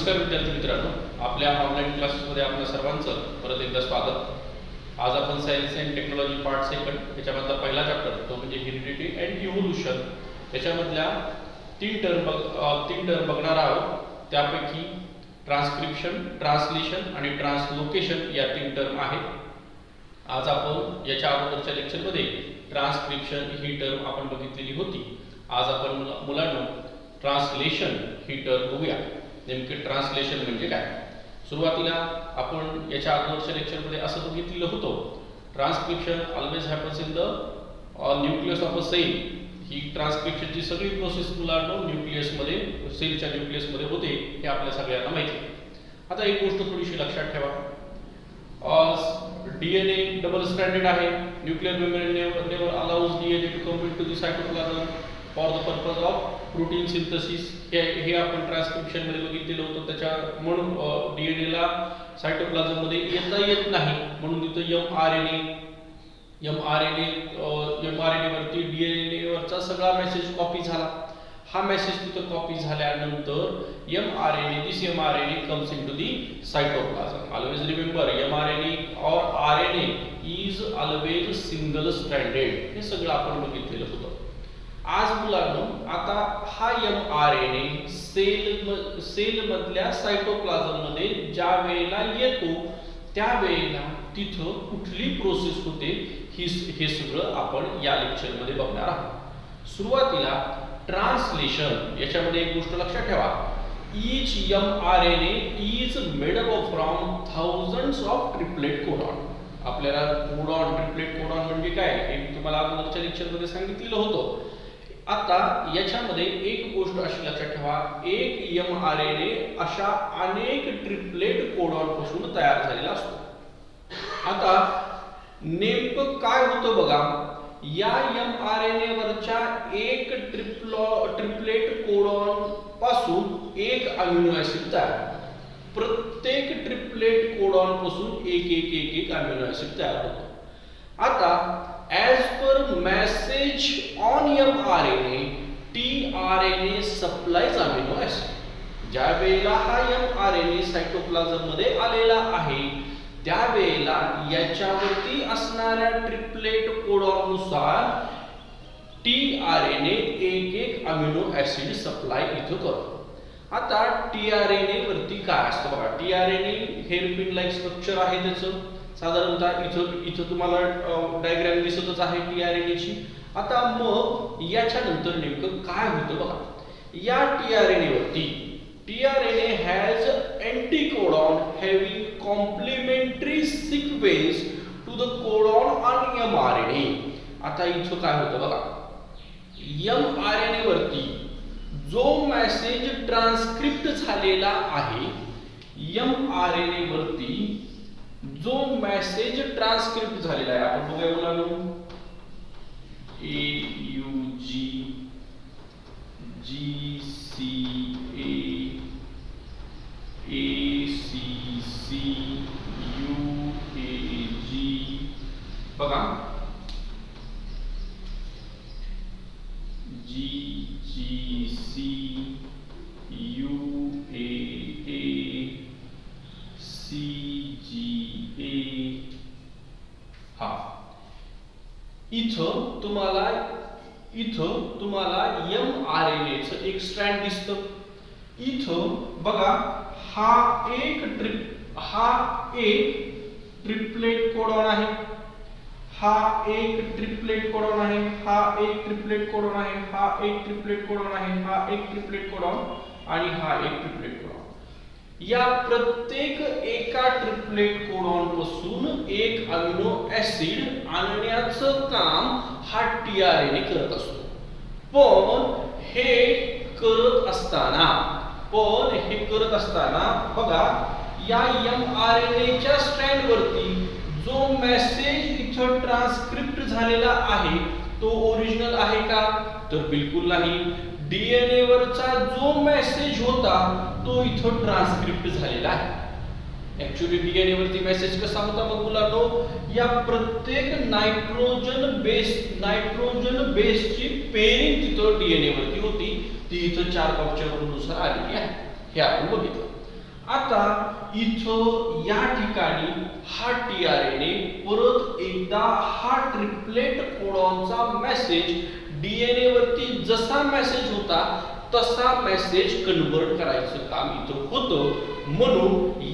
नमस्कार विद्यार्थी मित्रांनो, आपल्या ऑनलाईन क्लासेसमध्ये आपल्या सर्वांचं परत एकदा स्वागत. आज आपण science and technology part second याच्यामधला पहिला चॅप्टर तो म्हणजे हेरिडिटी अँड इव्होल्युशन याच्यामधल्या तीन टर्म बघणार आहोत. त्यापैकी ट्रान्सक्रिप्शन, ट्रान्सलेशन आणि ट्रान्सलोकेशन या तीन टर्म आहेत. आज आपण याच्या अगोदरच्या लेक्चरमध्ये ट्रान्सक्रिप्शन ही टर्म आपण बघितलेली होती. आज आपण मुलांना ट्रान्सलेशन ही टर्म बघूया. नेमके ट्रान्सलेशन म्हणजे काय. सुरुवातीला आपण याच्या अगोदरच्या लेक्चरमध्ये असं बघितलेलं होतं, transcription always happens in the nucleus of a cell. ही ट्रान्सक्रिप्शनची सगळी प्रोसेस मुलांना न्यूक्लियसमध्ये, सेलच्या न्यूक्लियसमध्ये होते, हे आपल्या सगळ्यांना माहिती आहे. आता एक गोष्ट थोडीशी लक्षात ठेवा, DNA डबल स्ट्रँडेड आहे. Nuclear membrane never allows DNA to come into the cytoplasm for the purpose of protein synthesis. हे आपण ट्रान्सक्रिप्शन मध्ये बघितलेलं होतं. त्याच्या म्हणून DNA ला सायटोप्लाझम मध्ये येता येत नाही, म्हणून तिथं mRNA वरती DNA वरचा सगळा मेसेज कॉपी झाला. हा मेसेज तिथं कॉपी झाल्यानंतर दिस mRNA comes into the cytoplasm. Always remember, mRNA or RNA is always single stranded. हे सगळं आपण बघितलेलं होतं. आज मुलांनो, आता हा mRNA सेल मधल्या सायटोप्लाझम मध्ये ज्या वेळेला येतो त्यावेळेला तिथं कुठली प्रोसेस होते हे सगळं आपण या लेक्चर मध्ये बघणार आहोत. सुरुवातीला ट्रान्सलेशन याच्यामध्ये एक गोष्ट लक्षात ठेवा, each mRNA is made up from thousands of triplet codon. आपल्याला कोडॉन, ट्रिपलेट कोडॉन म्हणजे काय हे मी तुम्हाला अगोदरच्या लेक्चर मध्ये सांगितलेलं होतं. आता याच्यामध्ये एक गोष्ट अशी लक्षात ठेवा, एक mRNA अशा अनेक ट्रिपलेट कोडॉन पासून तयार झालेला असतो. आता नेमकं काय होतं बघा, या mRNA वरच्या एक ट्रिपलेट कोडॉन पासून एक अमिनो ऍसिड तयार. प्रत्येक ट्रिपलेट कोडॉन पासून एक अमिनो ऍसिड तयार होतो. आता as per message on mRNA, tRNA supplies amino acid. ज्या वेळेला हा mRNA सायटोप्लाझम मध्ये आलेला आहे त्यावेळेला याच्यावरती असणाऱ्या ट्रिपलेट कोडॉन नुसार tRNA एक अमिनो ऍसिड सप्लाय इथं करतो. आता tRNA वरती काय असतं बघा, tRNA हेअरपिन लाइक स्ट्रक्चर आहे त्याचं. साधारणतः इथं तुम्हाला डायग्राम दिसतच आहे tRNA ची. आता मग याच्यानंतर नेमकं काय होतं बघा, या tRNA वरती tRNA has anticodon having complementary sequence to the codon on mRNA. आता इथं काय होतं बघा, mRNA वरती जो मेसेज ट्रान्सक्रिप्ट झालेला आहे, mRNA वरती जो मेसेज ट्रान्सक्रिप्ट झालेला आहे, आपण बघूया मुलांनो, AUG GCA ACC UAG बघा, GGC UAA CGA. हा इथं तुम्हाला mRNA चं एक स्ट्रँड दिसतं. इथं बघा, हा एक ट्रिपलेट कोडॉन आहे, हा एक ट्रिपलेट कोडॉन आहे, हा एक ट्रिपलेट कोडॉन आहे, हा एक ट्रिपलेट कोडॉन आहे, हा एक ट्रिपलेट कोडॉन आणि हा एक ट्रिपलेट कोडॉन. या प्रत्येक एका ट्रिपलेट कोडॉन पासून एक अमिनो ऍसिड आणण्याचं काम हा tRNA करत असतो. पण हे करत असताना बघा, या mRNA च्या स्ट्रँड वरती जो मेसेज इथं ट्रान्सक्रिप्ट झालेला आहे तो ओरिजिनल आहे का, तर बिलकुल नाही. DNA वरचा जो मेसेज होता तो इथं ट्रान्सक्रिप्ट झालेला आहे. ऍक्च्युअली DNA वरती मेसेज कसा होता मग मुलांनो, या प्रत्येक नायट्रोजन बेसची पेरिंग तिथं DNA वरती होती, ती इथं 4 कॉपच्या नुसार आलेली आहे. हे आपण बघितलं. आता इथं या ठिकाणी हा टीआरएनए परत एकदा हा ट्रिपलेट कोडॉनचा मेसेज डीएनए वरती जसा मेसेज होता तसा मेसेज कन्वर्ट करायचं काम इथं होतं, म्हणून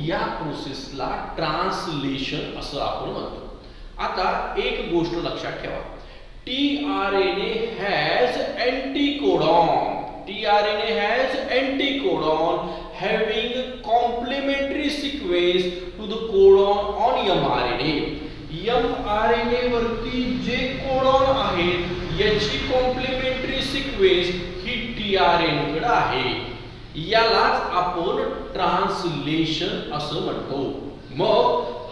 या प्रोसेसला ट्रान्सलेशन असं आपण म्हणतो. आता एक गोष्ट लक्षात ठेवा, tRNA has anticodon. tRNA has anticodon having complementary sequence to the codon on mRNA. mRNA वरती जे कोडॉन आहेत याची कॉम्प्लिमेंटरी सिक्वेन्स ही tRNA कडे आहे. यालाच आपण ट्रान्सलेशन असं म्हणतो. मग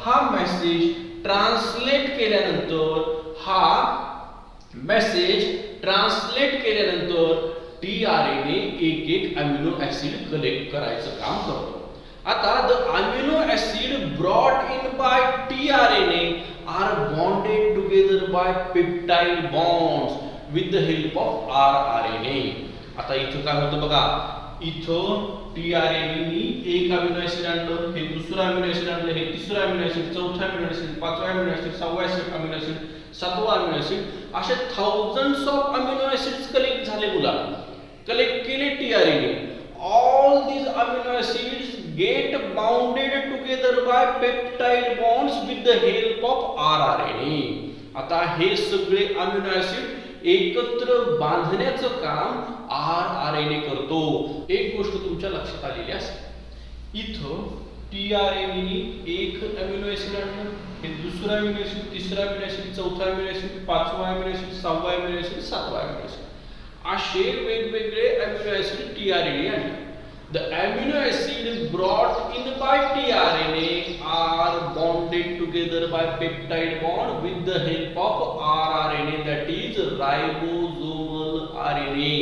हा मेसेज ट्रान्सलेट केल्यानंतर tRNA एक एक अमिनो ऍसिड कलेक्ट करायचं काम करतो. आता the amino acid brought in by tRNA are bonded together by peptide bonds with the help of rRNA. आता इथं काय होतं बघा, इथं tRNA नी एक अमिनो ऍसिड आणलं, हे दुसरं अमिनो ऍसिड आणलं, हे तिसरं अमिनो ऍसिड, चौथा अमिनो ऍसिड, पाचवा अमिनो ऍसिड, सहावा अमिनो ऍसिड, सातवा अमिनो ऍसिड, असे thousands of amino acids collect झाले मुलांना. कलेक्ट केले tRNA. All these amino acids get bounded together by peptide bonds with the help of rRNA. आता हे सगळे अमिनो ऍसिड एकत्र बांधण्याचं काम rRNA करतो. एक गोष्ट तुमच्या लक्षात आलेली असेल, इथं tRNA नी एक अमिनो ऍसिड आणलं, हे दुसरा अमिनो ऍसिड, तिसरा अमिनो ऍसिड, चौथा अमिनो ऍसिड, पाचवा अमिनो ऍसिड, सहावा अमिनो ऍसिड, सातवा अमिनो ऍसिड, असे वेगवेगळे अमिनो ऍसिड tRNA आणले. The amino acid brought in by tRNA are bonded together by peptide bond with the help of rRNA, that is ribosomal RNA.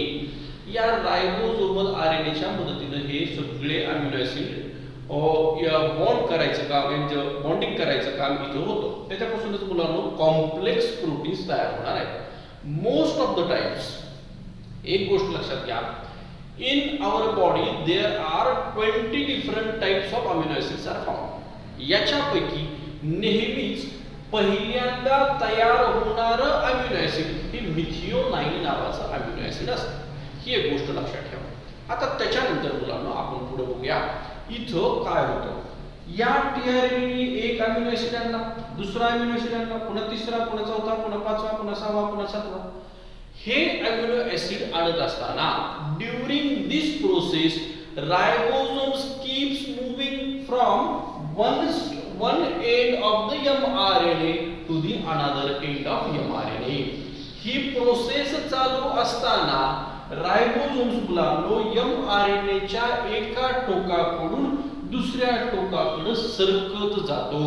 या रायबोसोमल RNA च्या मदतीने हे सगळे अमिनो ऍसिड बॉन्ड करायचं काम, बॉन्डिंग करायचं काम इथे होतं. त्याच्यापासूनच मुलांना कॉम्प्लेक्स प्रोटीन्स तयार होणार आहेत. मोस्ट ऑफ द टाइम्स एक गोष्ट लक्षात घ्या, in our body there are 20 different types of amino acids are found. याच्यापैकी नेहमीच पहिल्यांदा तयार होणार अमिनो ऍसिड हे मिथिओनाइन नावाचं अमिनो ऍसिड असतं. ही एक गोष्ट लक्षात ठेवा. आता त्याच्यानंतर मुलांना आपण पुढे बघूया इथं काय होतं. या tRNA एक अमिनो ऍसिड आणला, दुसरा अमिनो ऍसिड आणला, पुन्हा तिसरा, पुन्हा चौथा, पुन्हा पाचवा, पुन्हा सहावा, पुन्हा सातवा. हे अमिनो ऍसिड आणत असताना during this process ribosomes keeps moving from one end of the mRNA to the another end of mRNA. He process चालू असताना राइबोसोम्स मुलांनो mRNA च्या एका टोकाकडून दुसऱ्या टोकाकडे सरकत जातो.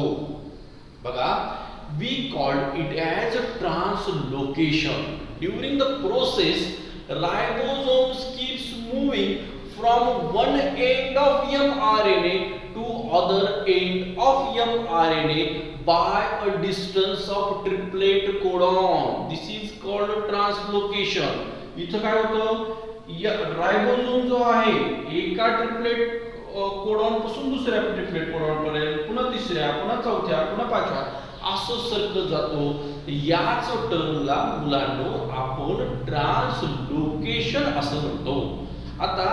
बघा, we called it as a translocation. During the process, ribosomes keeps moving from one end of mRNA to other end of mRNA by a distance of triplet codon. This is called translocation. इथं काय होतं, ribosome जो आहे एका triplet codon पासून दुसऱ्या triplet codon पर्यंत, पुन्हा तिसऱ्या, पुन्हा चौथ्या, पुन्हा पाचव्या असं सरकत जातो. याच टर्मला मुलांनो आपण ट्रान्सलोकेशन असं म्हणतो. आता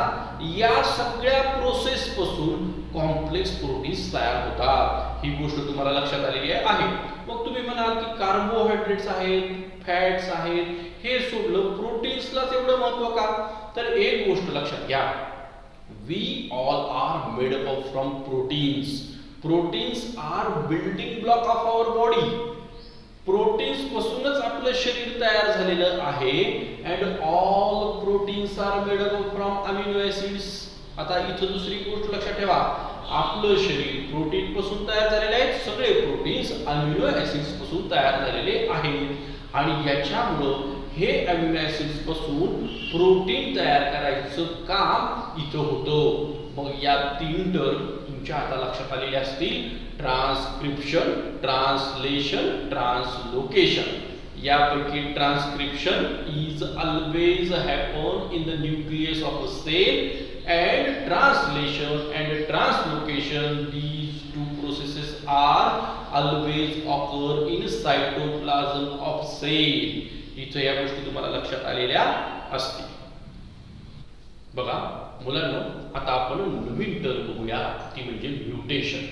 या सगळ्या प्रोसेस पासून कॉम्प्लेक्स प्रोटीन्स तयार होतात. ही गोष्ट तुम्हाला लक्षात आलेली आहे. मग तुम्ही म्हणाल की कार्बोहायड्रेट्स आहेत, फॅट्स आहेत, हे सोडलं प्रोटीन्सलाच एवढं महत्त्व का? तर एक गोष्ट लक्षात घ्या, we all are made up from proteins. Proteins are building block of our body. Proteins पासूनच आपलं शरीर तयार झालेलं आहे. and all proteins are made up from amino acids. आता इथं दुसरी गोष्ट लक्षात ठेवा, आपलं शरीर प्रोटीन पासून तयार झालेले आहे. सगळे प्रोटीन्स अमिनो ऍसिड्स पासून तयार झालेले आहेत आणि याच्यामुळे हे अमिनो ऍसिड्स पासून प्रोटीन तयार करायचं काम इथं होतं. मग या तीन टर्म तुमच्या आता लक्षात आलेले असतील, ट्रान्सक्रिप्शन, ट्रान्सलेशन, ट्रान्सलोकेशन. यापैकी transcription is always happen in the nucleus of a cell and translation and translocation, these two processes are always occur in cytoplasm of cell. इथे या गोष्टी तुम्हाला लक्षात आलेल्या असतील. बघा मुलांनो, आता आपण नवीन टर्म बघूया, ती म्हणजे म्युटेशन.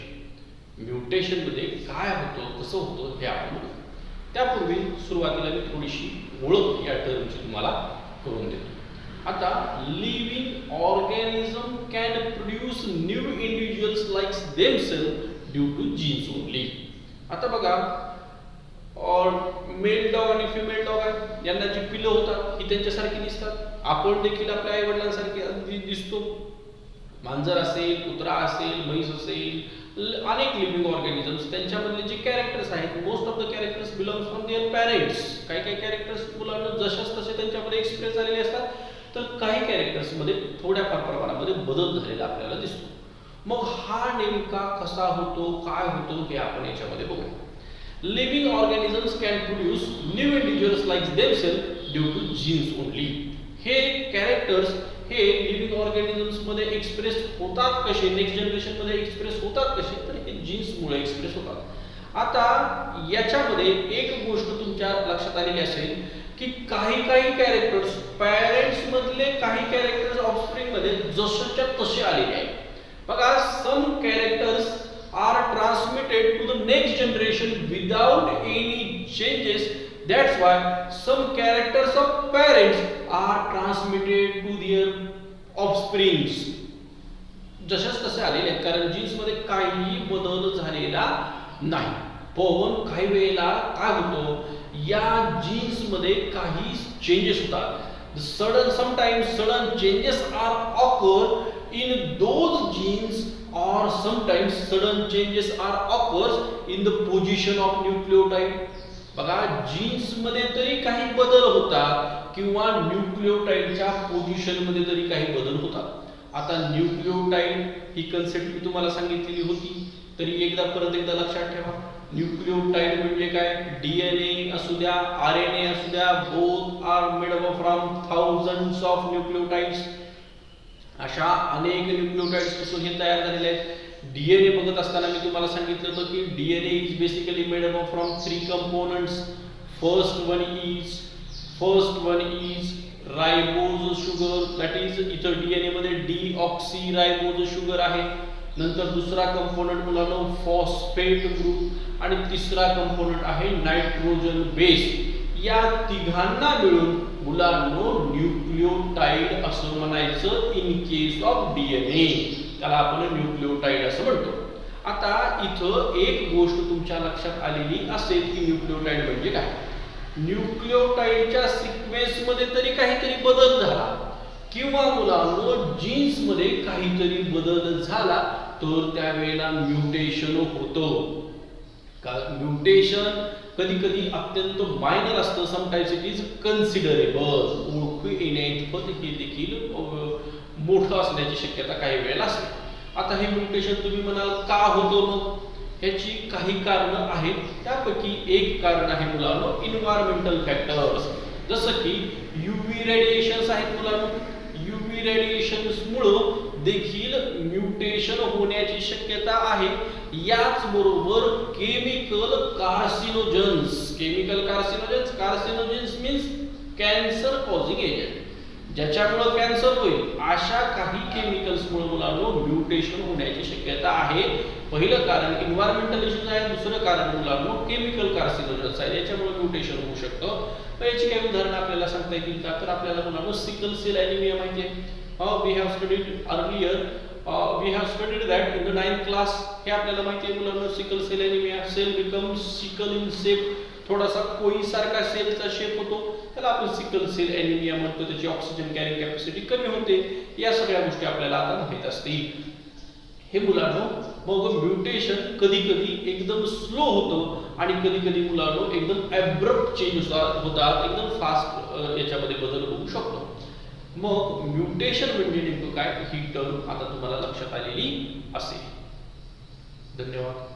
म्युटेशन मध्ये काय होतं, कसं होतं हे आपण बघू. त्यापूर्वी सुरुवातीला मी थोडीशी ओळख या टर्मची तुम्हाला करून देतो. आता living organism can produce new individuals like themselves due to genes only. आता बघा, और मेल डॉग आणि फिमेल डॉग आहे, यांना जी पिलं होतात ही त्यांच्यासारखी दिसतात. आपण देखील आपल्या आई वडिलांसारखे दिसतो. मांजर असेल, कुत्रा असेल, म्हैस असेल, अनेक लिव्हिंग ऑर्गॅनिझम्स, त्यांच्यामधले जे कॅरेक्टर्स आहेत, most of the characters belongs from there parents. काही काही कॅरेक्टर्स मुलांना जशाच तसे त्यांच्यामध्ये एक्सप्रेस झालेले असतात, तर काही कॅरेक्टर्स मध्ये थोड्याफार प्रमाणामध्ये बदल झालेला आपल्याला दिसतो. मग हा नेमका कसा होतो, काय होतो हे आपण याच्यामध्ये बघू. Living organisms can produce new individuals like themselves due to genes only. हे कॅरेक्टर्स हे लिव्हिंग ऑर्गॅनिझम्स मध्ये एक्सप्रेस होतात कसे, नेक्स्ट जनरेशन मध्ये एक्सप्रेस होतात कसे, तर हे जीन्स मुळे एक्सप्रेस होतात. आता याच्यामध्ये एक गोष्ट तुमच्या लक्षात आलेली असेल की काही काही कॅरेक्टर्स पॅरेंट्स मधले काही कॅरेक्टर्स ऑफस्प्रिंग मध्ये जशाच्या तसे आलेले आहेत. बघा, सम characters are transmitted to the next generation without any changes. That's why some characters of parents are transmitted to their offsprings. जशाच तसे आलेले आहेत, कारण जीन्स मध्ये काही बदल झालेला नाही. पण काही वेळेला काय होतं, या जीन्स मध्ये काही चेंजेस होतात. Sometimes sudden changes are occur in those genes, or sometimes sudden changes are occurs in the position of nucleotide. बघा, जीन्स मध्ये तरी काही बदल होतात किंवा न्यूक्लियोटाइडच्या पोझिशन मध्ये तरी काही बदल होतात. आता न्यूक्लियोटाइड ही कन्सेप्ट मी तुम्हाला सांगितलेली होती, तरी परत एकदा लक्षात ठेवा. न्यूक्लियोटाइड म्हणजे काय, डीएनए असू द्या, आरएनए असू द्या, both are made up from thousands of nucleotides. अशा अनेक न्यूक्लियोटाइड्स पासून हे तयार झालेले आहेत. डीएनए बघत असताना मी तुम्हाला सांगितलं होतं की DNA is basically made up from 3 components. First one is ribose sugar, that is इथं डीएनए मध्ये डीऑक्सी राइबोज शुगर आहे. नंतर दुसरा कंपोनेंट मुलांनो फॉस्फेट ग्रुप, आणि तिसरा कंपोनेंट आहे नायट्रोजन बेस. या तिघांना मिळून मुलांनो न्यूक्लियोटाइड असं म्हणायचं इन केस ऑफ डीएनए. त्याला आपण न्यूक्लियोटाइड असं म्हणतो. आता इथं एक गोष्ट तुमच्या लक्षात आलेली असेल की न्यूक्लियोटाइड म्हणजे काय. न्यूक्लियोटाइडच्या सिक्वेन्स मध्ये तरी काहीतरी बदल झाला किंवा मुलांनो जीन्स मध्ये काहीतरी बदल झाला तर त्यावेळेला म्युटेशन होतं. म्युटेशन कधी कधी अत्यंत मायनर असतं, समटाइम्स इट इज कन्सिडरेबल. ओळखू येण्याइतपत हे देखील मोठं असण्याची शक्यता काही वेळेला असते. आता हे म्युटेशन तुम्ही म्हणाल का होतो, मग ह्याची काही कारणं आहेत. त्यापैकी एक कारण आहे मुलांनो एन्व्हायरमेंटल फॅक्टर्स. जसं की यूव्ही रेडिएशन्स आहेत मुलांनो. यूव्ही रेडिएशन्स मुळे देखील म्युटेशन होण्याची शक्यता आहे. याच बरोबर chemical carcinogens means cancer causing agent, ज्याच्यामुळे कॅन्सर होईल अशा काही केमिकल्समुळे मुलांनो म्युटेशन होण्याची शक्यता आहे. पहिलं कारण एन्व्हायरमेंटल इश्यूज आहे, दुसरं कारण मुलांनो केमिकल कार्सिनोजन्स आहे, याच्यामुळे म्युटेशन होऊ शकतं. याची काही उदाहरणं आपल्याला सांगता येतील का, तर आपल्याला मुलांनो सिकल सेल ॲनिमिया माहिती आहे. We have studied earlier, we have studied that in the 9th class. हे आपल्याला माहिती आहे मुलांना, sickle cell anaemia, cell becomes sickle in shape, थोडासा कोई सारखा सेलचा शेप होतो, त्याला आपण सिकल सेल ॲनिमिया म्हणतो. त्याची ऑक्सिजन कॅरिंग कॅपॅसिटी कमी होते. या सगळ्या गोष्टी आपल्याला आता माहित असतील. हे मुलांनो मग म्युटेशन कधी कधी एकदम स्लो होतं आणि कधी कधी मुलांनो एकदम ॲब्रप्ट चेंज होतात, एकदम फास्ट याच्यामध्ये बदल होऊ शकतो. मग म्युटेशन म्हणजे नेमकं काय, ही टर्म आता तुम्हाला लक्षात आलेली असेल. धन्यवाद.